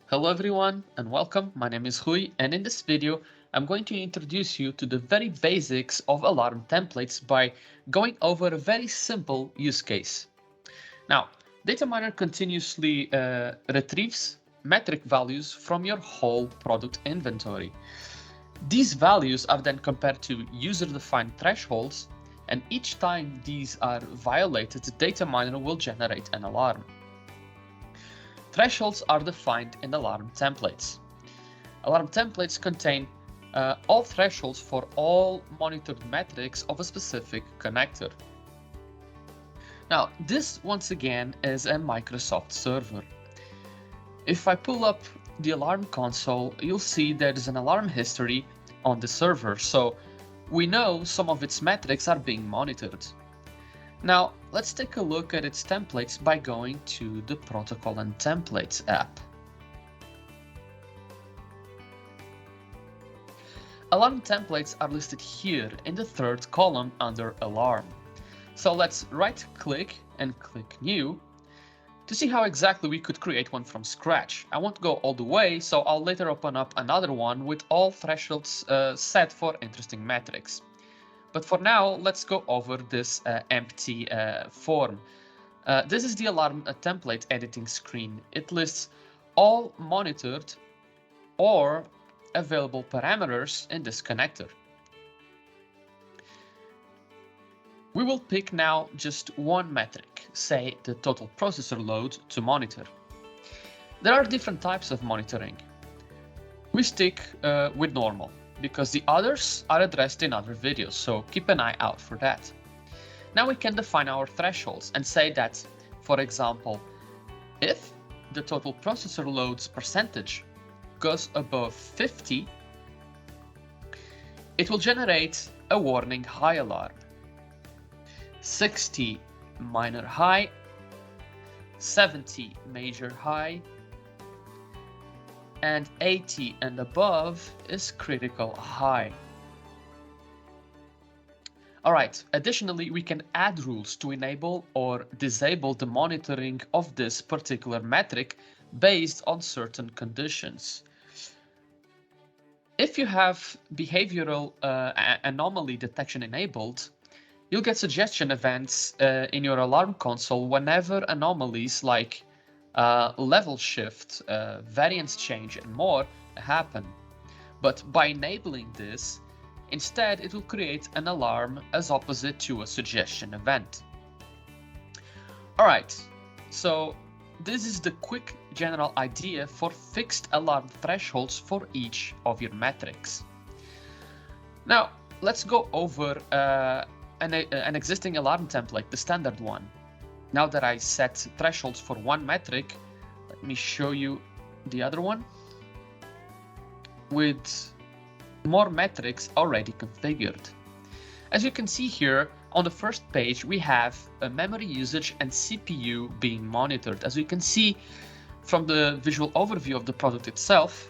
Hello everyone and welcome. My name is Rui, and in this video I'm going to introduce you to the very basics of alarm templates by going over a very simple use case. Now, DataMiner continuously retrieves metric values from your whole product inventory. These values are then compared to user-defined thresholds, and each time these are violated, DataMiner will generate an alarm. Thresholds are defined in alarm templates. Alarm templates contain all thresholds for all monitored metrics of a specific connector. Now, this once again is a Microsoft server. If I pull up the alarm console, you'll see there's an alarm history on the server, so we know some of its metrics are being monitored. Now, let's take a look at its templates by going to the Protocol and Templates app. Alarm templates are listed here in the third column under Alarm. So let's right-click and click New to see how exactly we could create one from scratch. I won't go all the way, so I'll later open up another one with all thresholds set for interesting metrics. But for now, let's go over this empty form. This is the alarm template editing screen. It lists all monitored or available parameters in this connector. We will pick now just one metric, say the total processor load, to monitor. There are different types of monitoring. We stick with normal, because the others are addressed in other videos, so keep an eye out for that. Now we can define our thresholds and say that, for example, if the total processor loads percentage goes above 50, it will generate a warning high alarm. 60 minor high, 70 major high, and 80 and above is critical high. Alright, additionally, we can add rules to enable or disable the monitoring of this particular metric based on certain conditions. If you have behavioral anomaly detection enabled, you'll get suggestion events in your alarm console whenever anomalies like level shift, variance change, and more happen. But by enabling this, instead it will create an alarm as opposite to a suggestion event. Alright, so this is the quick general idea for fixed alarm thresholds for each of your metrics. Now, let's go over an existing alarm template, the standard one. Now that I set thresholds for one metric, let me show you the other one with more metrics already configured. As you can see here, on the first page, we have a memory usage and CPU being monitored. As you can see from the visual overview of the product itself,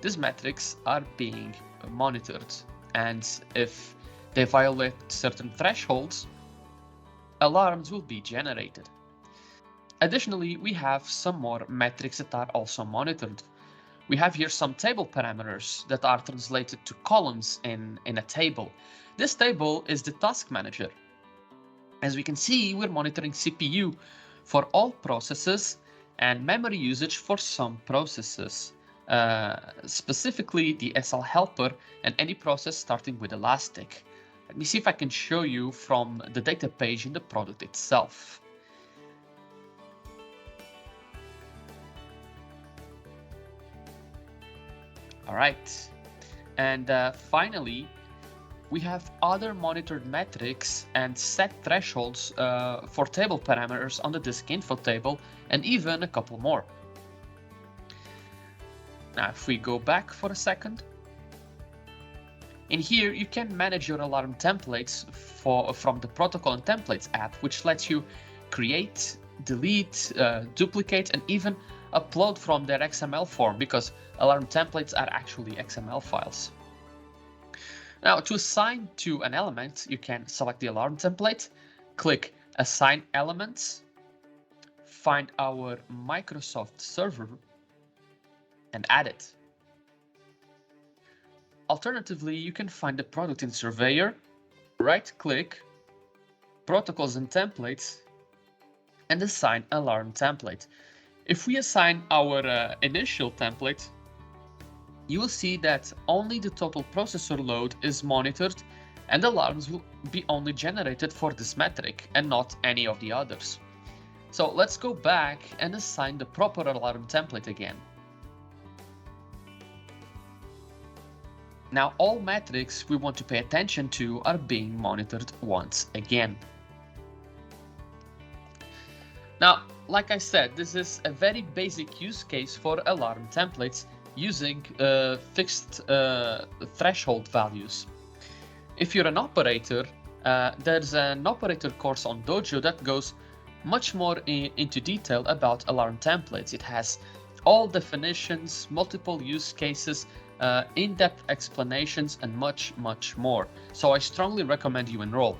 these metrics are being monitored. And if they violate certain thresholds, alarms will be generated. Additionally, we have some more metrics that are also monitored. We have here some table parameters that are translated to columns in a table. This table is the task manager. As we can see, we're monitoring CPU for all processes and memory usage for some processes, specifically the SL helper and any process starting with Elastic. Let me see if I can show you from the data page in the product itself. All right, and finally, we have other monitored metrics and set thresholds for table parameters on the disk info table, and even a couple more. Now, if we go back for a second, in here, you can manage your alarm templates from the Protocol and Templates app, which lets you create, delete, duplicate, and even upload from their XML form, because alarm templates are actually XML files. Now, to assign to an element, you can select the alarm template, click Assign Elements, find our Microsoft server, and add it. Alternatively, you can find the product in Surveyor, right-click, Protocols and Templates, and assign Alarm Template. If we assign our initial template, you will see that only the total processor load is monitored and alarms will be only generated for this metric and not any of the others. So let's go back and assign the proper alarm template again. Now all metrics we want to pay attention to are being monitored once again. Now, like I said, this is a very basic use case for alarm templates using fixed threshold values. If you're an operator, there's an operator course on Dojo that goes much more into detail about alarm templates. It has all definitions, multiple use cases, in-depth explanations, and much, much more. So I strongly recommend you enroll.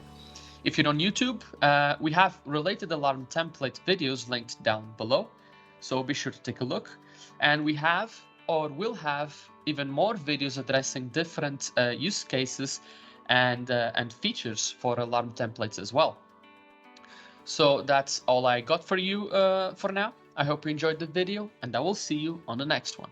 If you're on YouTube, we have related alarm template videos linked down below, so be sure to take a look. And we have or will have even more videos addressing different use cases and features for alarm templates as well. So that's all I got for you for now. I hope you enjoyed the video, and I will see you on the next one.